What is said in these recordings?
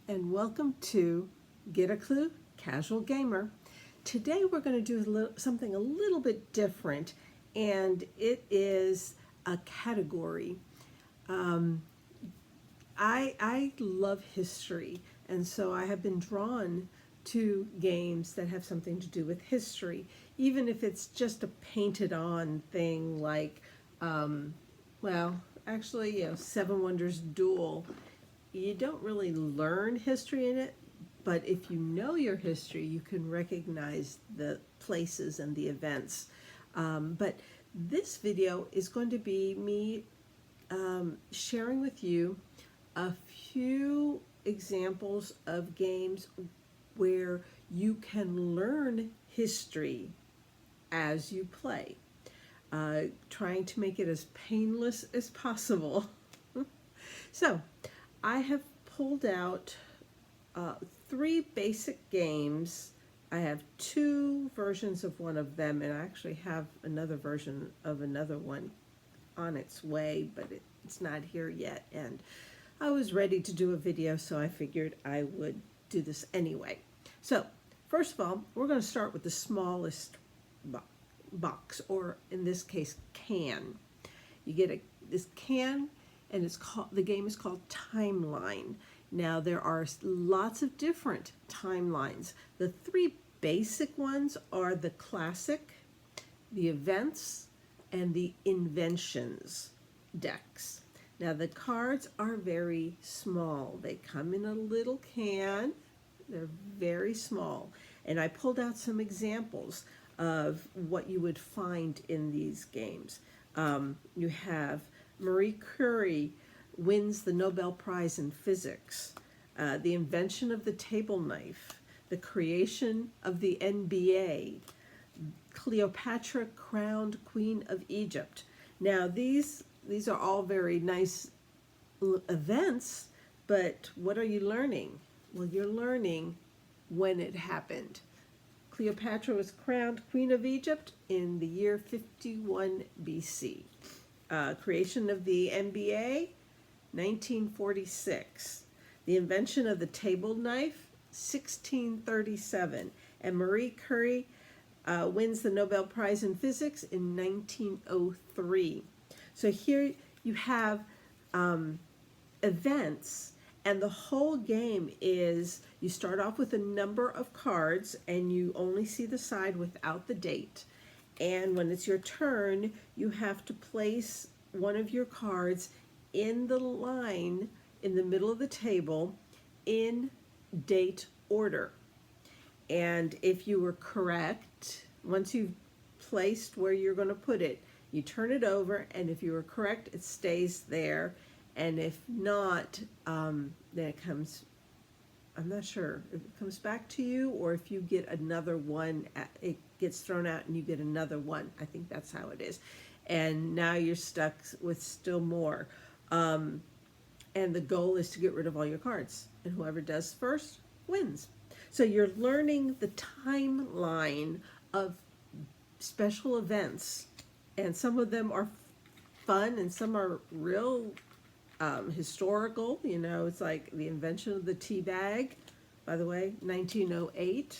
and welcome to Get a Clue, Casual Gamer. Today we're going to do something a little bit different, and it is a category. I love history, and so I have been drawn to games that have something to do with history, even if it's just a painted on thing like, Seven Wonders Duel. You don't really learn history in it, but if you know your history, you can recognize the places and the events. But this video is going to be me sharing with you a few examples of games where you can learn history as you play, trying to make it as painless as possible. So, I have pulled out three basic games. I have two versions of one of them, and I actually have another version of another one on its way, but it's not here yet. And I was ready to do a video, so I figured I would do this anyway. So, first of all, we're going to start with the smallest box, or in this case, can. You get this can, and the game is called Timeline. Now there are lots of different timelines. The three basic ones are the classic, the events, and the inventions decks. Now the cards are very small. They come in a little can. They're very small. And I pulled out some examples of what you would find in these games. You have Marie Curie wins the Nobel Prize in Physics, the invention of the table knife, the creation of the NBA, Cleopatra crowned Queen of Egypt. Now these are all very nice events, but what are you learning? Well, you're learning when it happened. Cleopatra was crowned Queen of Egypt in the year 51 BC. Creation of the NBA, 1946. The invention of the table knife, 1637. And Marie Curie wins the Nobel Prize in Physics in 1903. So here you have events, and the whole game is you start off with a number of cards, and you only see the side without the date. And when it's your turn, you have to place one of your cards in the line in the middle of the table in date order. And if you were correct, once you've placed where you're going to put it, you turn it over, and if you were correct, it stays there. And if not, then it comes, I'm not sure if it comes back to you, or if you get another one, it gets thrown out and you get another one. I think that's how it is. And now you're stuck with still more. And the goal is to get rid of all your cards. And whoever does first wins. So you're learning the timeline of special events. And some of them are fun and some are real historical. You know, it's like the invention of the tea bag, by the way, 1908.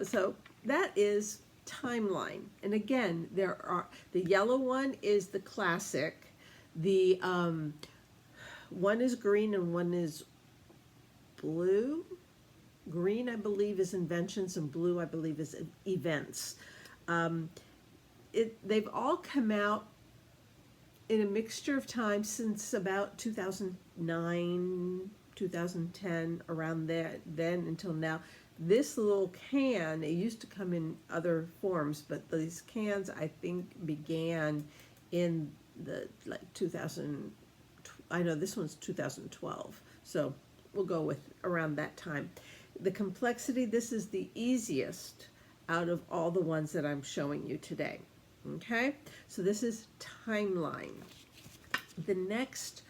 So that is Timeline. And again, there are, the yellow one is the classic. The one is green and one is blue. Green, I believe, is inventions, and blue, I believe, is events. They've all come out in a mixture of time since about 2009, 2010, around there, then until now. This little can, it used to come in other forms, but these cans, I think, began in the 2000, I know this one's 2012, so we'll go with around that time. The complexity, this is the easiest out of all the ones that I'm showing you today. Okay, so this is Timeline. The next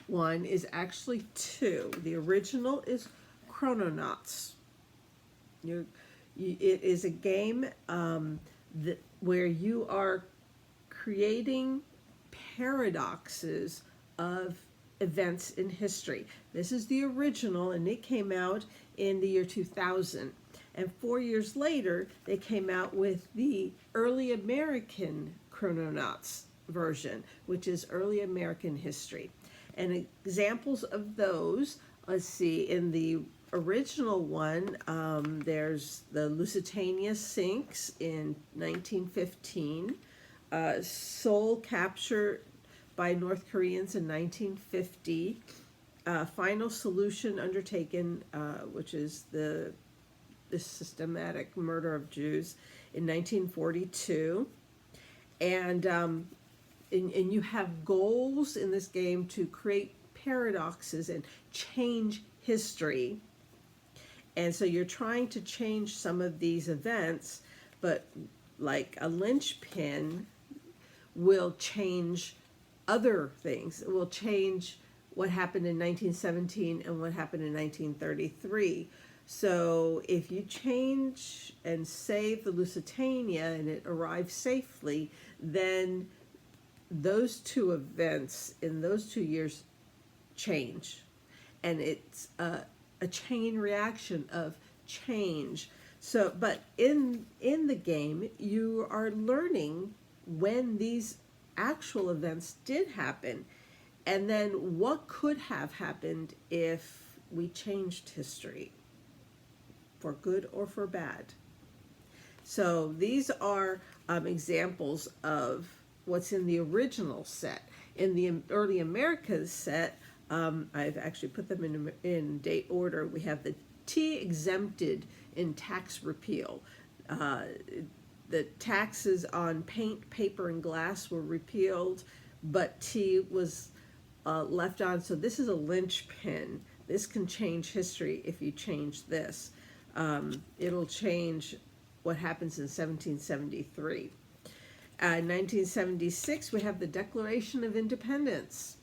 one is actually two. The original is Chrononauts. It is a game where you are creating paradoxes of events in history. This is the original, and it came out in the year 2000. And 4 years later, they came out with the early American Chrononauts version, which is early American history. And examples of those, let's see, in the original one, there's the Lusitania sinks in 1915, Seoul captured by North Koreans in 1950, final solution undertaken, which is the systematic murder of Jews in 1942. And you have goals in this game to create paradoxes and change history. And so you're trying to change some of these events, but like a linchpin will change other things. It will change what happened in 1917 and what happened in 1933. So if you change and save the Lusitania and it arrives safely, then those two events in those 2 years change. And it's a chain reaction of change. So, but in the game, you are learning when these actual events did happen, and then what could have happened if we changed history, for good or for bad. So these are examples of what's in the original set. In the early Americas set, I've actually put them in date order. We have the T exempted in tax repeal. The taxes on paint, paper, and glass were repealed, but T was left on. So this is a linchpin. This can change history if you change this. It'll change what happens in 1773. In 1976, we have the Declaration of Independence.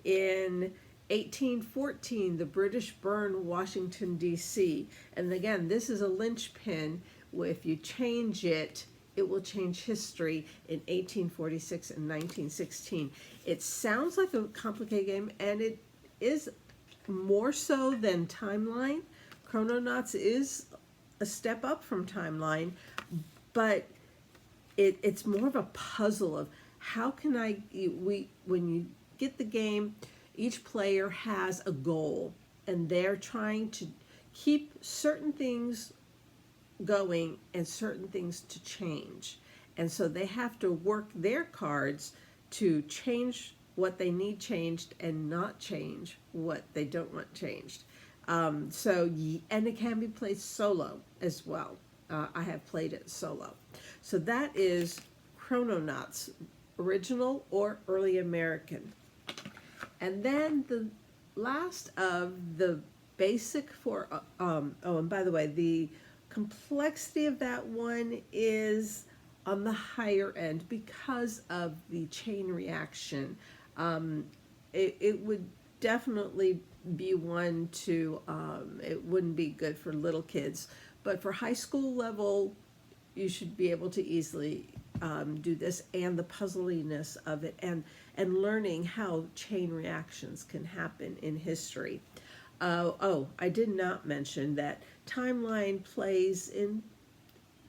In 1814, the British burn Washington, D.C. And again, this is a linchpin. If you change it, it will change history in 1846 and 1916. It sounds like a complicated game, and it is more so than Timeline. Chrononauts is a step up from Timeline, but it's more of a puzzle of how can when you get the game, each player has a goal, and they're trying to keep certain things going and certain things to change. And so they have to work their cards to change what they need changed and not change what they don't want changed. And it can be played solo as well. I have played it solo. So that is Chrononauts, original or early American. And then the last of the basic for, and by the way, the complexity of that one is on the higher end because of the chain reaction. It would definitely be one to, it wouldn't be good for little kids, but for high school level, you should be able to easily do this, and the puzzliness of it, and learning how chain reactions can happen in history. I did not mention that Timeline plays in,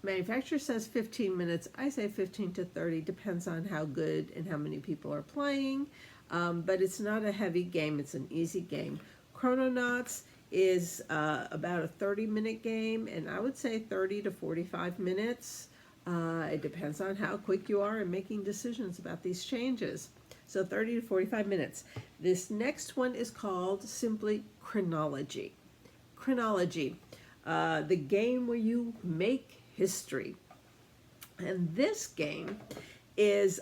manufacturer says 15 minutes. I say 15 to 30, depends on how good and how many people are playing. But it's not a heavy game, it's an easy game. Chrononauts is about a 30-minute game, and I would say 30 to 45 minutes. It depends on how quick you are in making decisions about these changes. So 30 to 45 minutes. This next one is called simply Chronology. Chronology, the game where you make history. And this game is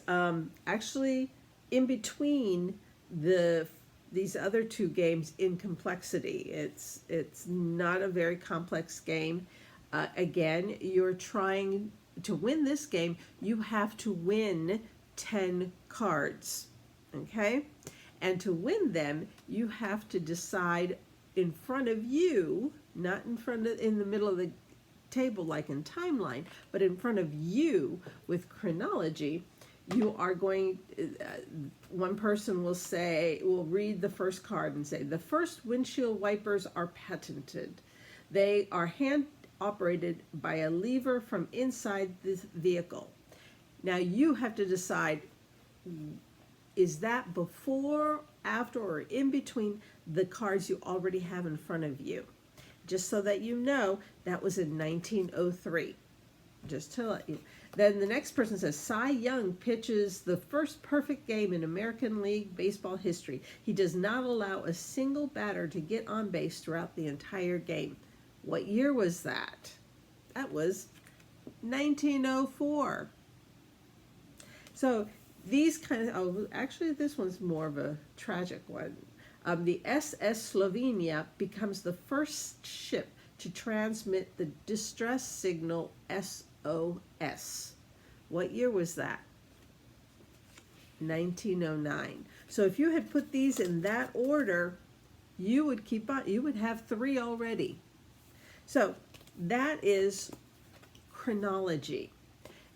actually in between these other two games in complexity. It's not a very complex game. Again, you're trying to win this game. You have to win 10 cards, okay? And to win them, you have to decide in front of you, not in the middle of the table like in Timeline, but in front of you with Chronology. you are going, one person will read the first card and say, the first windshield wipers are patented. They are hand operated by a lever from inside the vehicle. Now you have to decide, is that before, after, or in between the cards you already have in front of you? Just so that you know, that was in 1903. Just to let you. Then the next person says, Cy Young pitches the first perfect game in American League Baseball history. He does not allow a single batter to get on base throughout the entire game. What year was that? That was 1904. So these kind of, oh, actually this one's more of a tragic one. The SS Slovenia becomes the first ship to transmit the distress signal SOS. What year was that? 1909. So if you had put these in that order, you would keep on, you would have 3 already. So that is chronology.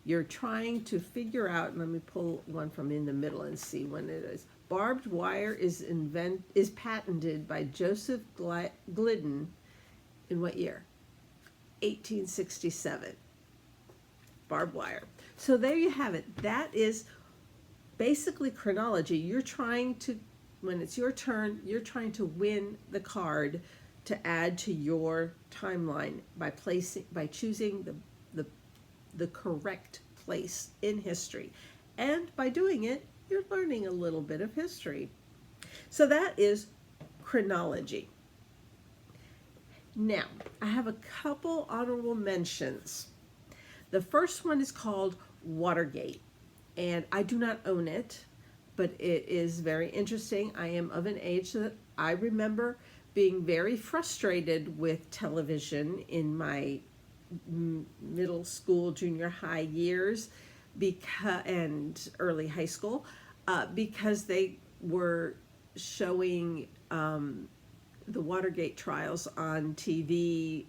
You're trying to figure out, let me pull one from in the middle and see when it is. Barbed wire is patented by Joseph Glidden in what year? 1867. Barbed wire. So there you have it. That is basically chronology. You're trying to, when it's your turn, you're trying to win the card to add to your timeline by choosing the correct place in history. And by doing it, you're learning a little bit of history. So that is chronology. Now, I have a couple honorable mentions. The first one is called Watergate, and I do not own it, but it is very interesting. I am of an age that I remember being very frustrated with television in my middle school, junior high years, and early high school, because they were showing the Watergate trials on TV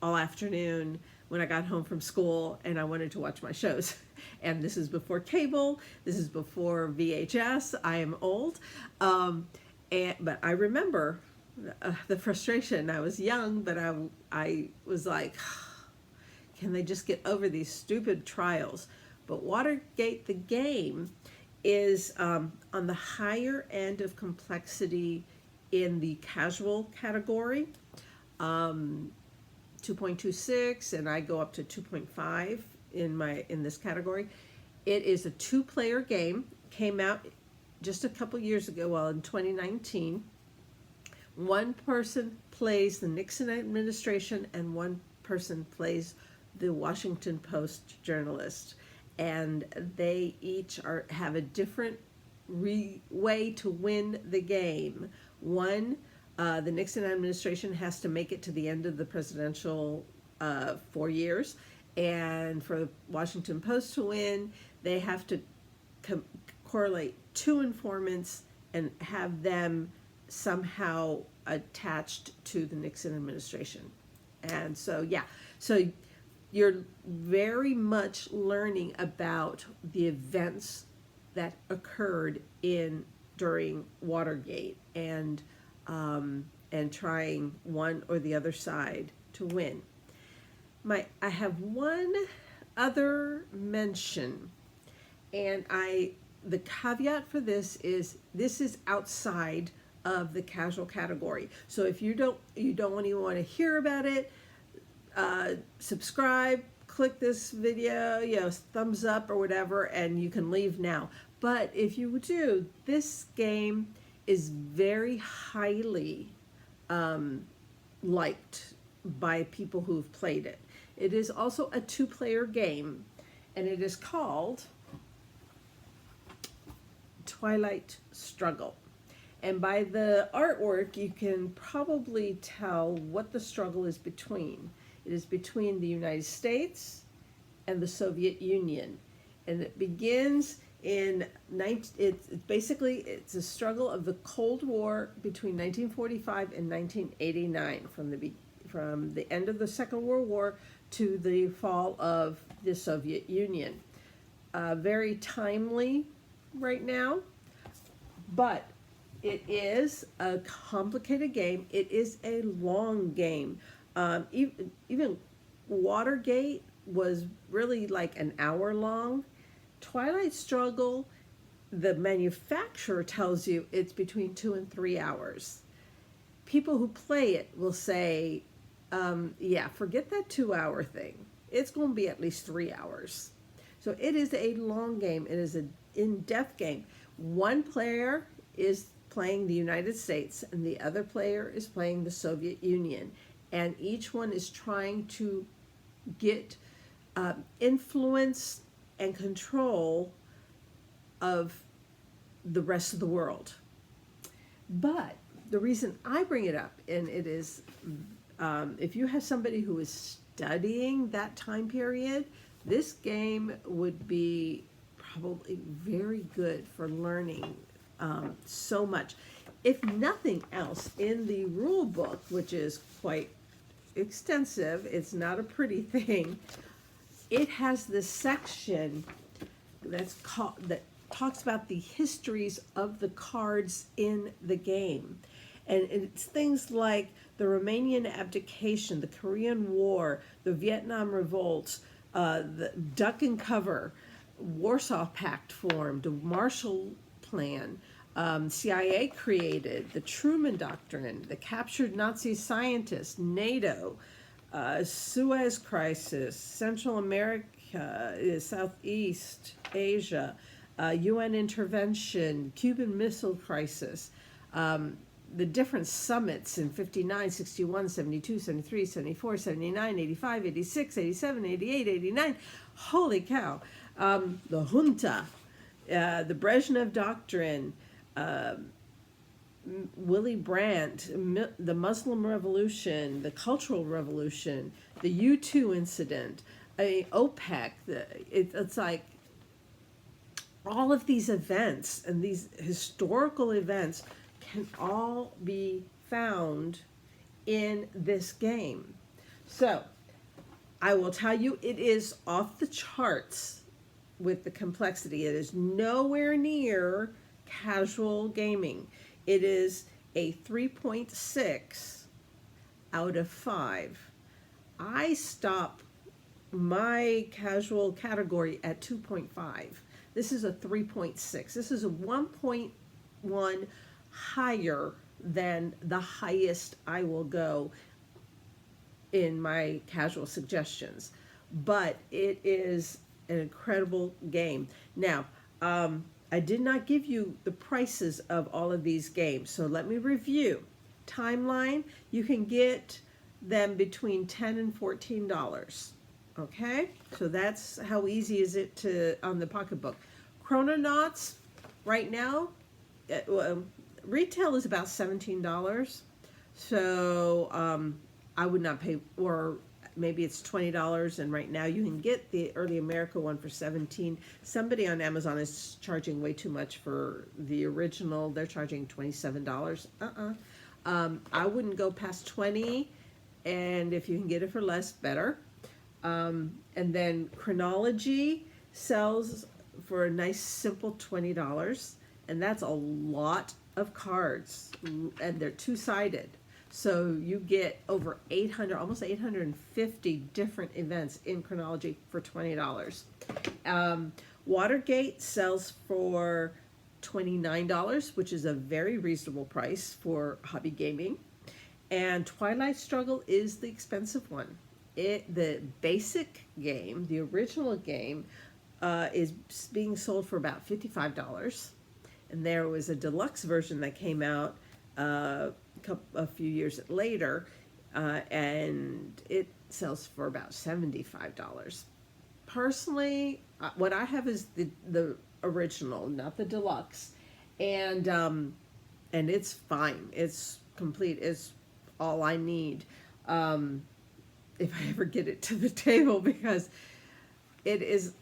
all afternoon when I got home from school and I wanted to watch my shows. And this is before cable, this is before VHS, I am old. But I remember the frustration. I was young, but I was like, can they just get over these stupid trials? But Watergate, the game, is on the higher end of complexity in the casual category, 2.26, and I go up to 2.5 in this category. It is a 2-player game. Came out just a couple years ago, well, in 2019. One person plays the Nixon administration and one person plays the Washington Post journalist, and they each have a different way to win the game. One, the Nixon administration has to make it to the end of the presidential 4 years, and for the Washington Post to win, they have to correlate 2 informants and have them somehow attached to the Nixon administration. And so, yeah, so you're very much learning about the events that occurred during Watergate, and trying one or the other side to win. I have one other mention, and the caveat for this is outside of the casual category. So if you don't even want to hear about it, subscribe, click this video, thumbs up or whatever, and you can leave now. But if you do, this game is very highly liked by people who've played it. It is also a 2-player game, and it is called Twilight Struggle. And by the artwork, you can probably tell what the struggle is between. It is between the United States and the Soviet Union. And it begins it's a struggle of the Cold War between 1945 and 1989, from the end of the Second World War to the fall of the Soviet Union. very timely right now, but it is a complicated game. It is a long game. Even Watergate was really like an hour long. Twilight Struggle, the manufacturer tells you it's between 2 and 3 hours. People who play it will say, yeah, forget that 2 hour thing. It's going to be at least 3 hours. So it is a long game. It is an in-depth game. One player is playing the United States and the other player is playing the Soviet Union. And each one is trying to get influence and control of the rest of the world. But the reason I bring it up, and it is, if you have somebody who is studying that time period, this game would be probably very good for learning so much. If nothing else, in the rule book, which is quite extensive, it's not a pretty thing, it has this section that talks about the histories of the cards in the game. And it's things like the Romanian abdication, the Korean War, the Vietnam revolts, the Duck and Cover, Warsaw Pact formed, the Marshall Plan, CIA created, the Truman Doctrine, the captured Nazi scientists, NATO, Suez Crisis, Central America, Southeast Asia, UN intervention, Cuban Missile Crisis, the different summits in 59, 61, 72, 73, 74, 79, 85, 86, 87, 88, 89. Holy cow. The junta, the Brezhnev Doctrine, Willy Brandt, the Muslim Revolution, the Cultural Revolution, the U2 incident, OPEC. It's like all of these events and these historical events can all be found in this game. So I will tell you, it is off the charts with the complexity. It is nowhere near casual gaming. It is a 3.6 out of 5. I stop my casual category at 2.5. This is a 3.6. This is a 1.1 higher than the highest I will go in my casual suggestions. But it is an incredible game. Now, I did not give you the prices of all of these games, so let me review. Timeline, you can get them between $10 and $14. Okay, so that's how easy is it to on the pocketbook. Chrononauts, right now, retail is about $17. So I would not pay, or maybe it's $20, and right now you can get the Early America one for $17. Somebody on Amazon is charging way too much for the original. They're charging $27. I wouldn't go past $20, and if you can get it for less, better. And then Chronology sells for a nice simple $20, and that's a lot of cards, and they're two-sided. So you get over 800, almost 850 different events in Chronology for $20. Watergate sells for $29, which is a very reasonable price for hobby gaming. And Twilight Struggle is the expensive one. The basic game, the original game, is being sold for about $55. And there was a deluxe version that came out a few years later, and it sells for about $75. Personally, what I have is the original, not the deluxe, and it's fine. It's complete. It's all I need if I ever get it to the table, because it is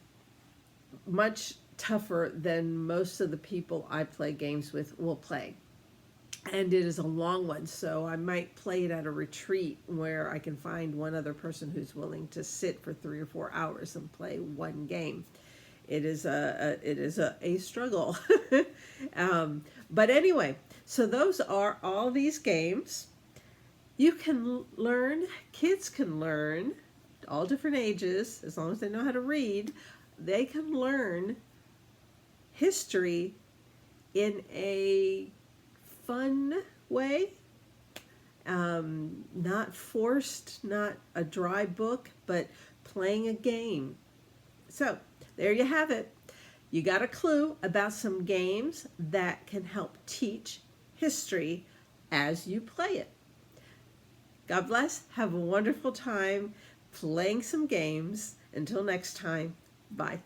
much tougher than most of the people I play games with will play. And it is a long one, so I might play it at a retreat where I can find one other person who's willing to sit for 3 or 4 hours and play one game. it is a struggle. But anyway, so those are all these games. You can learn, kids can learn, all different ages, as long as they know how to read, they can learn history in a fun way, not forced, not a dry book, but playing a game. So there you have it. You got a clue about some games that can help teach history as you play it. God bless. Have a wonderful time playing some games. Until next time, bye.